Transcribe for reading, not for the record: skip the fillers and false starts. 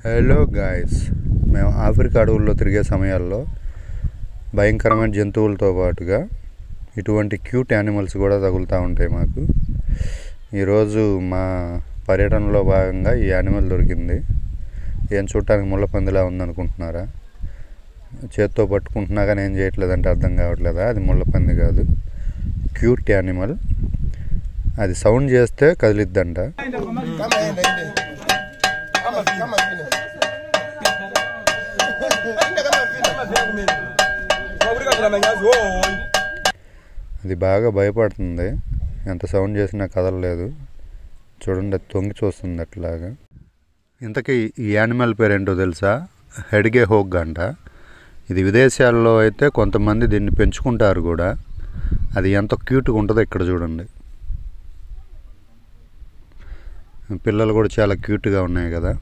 Hello guys, మేము Africa అడవుల్లో తిరిగే సమయాల్లో భయంకరమైన జంతువులతో పాటుగా ఇటువంటి క్యూట్ యానిమల్స్ కూడా తగులుతూ ఉంటాయి మాకు. ఈరోజు మా పర్యటనలో భాగంగా ఈ యానిమల్ దొరికింది. ఏం చూడటానికి ముళ్ళపందిలా ఉందనుకుంటున్నారా? చేత్తో పట్టుకుంటున్నా కానీ ఏం చేయట్లేదంటే అర్థం కావట్లేదా? అది ముళ్ళపంది కాదు, క్యూట్ యానిమల్. అది సౌండ్ చేస్తే కదిలిద్దంట. అది బాగా భయపడుతుంది, ఎంత సౌండ్ చేసినా కదలలేదు. చూడండి, అది తొంగి చూస్తుంది అట్లాగా. ఇంతకీ ఈ యానిమల్ పేరేంటో తెలుసా? హెడ్గే హోగ్ అంట. ఇది విదేశాల్లో అయితే కొంతమంది దీన్ని పెంచుకుంటారు కూడా. అది ఎంత క్యూట్గా ఉంటుందో ఇక్కడ చూడండి. పిల్లలు కూడా చాలా క్యూట్గా ఉన్నాయి కదా.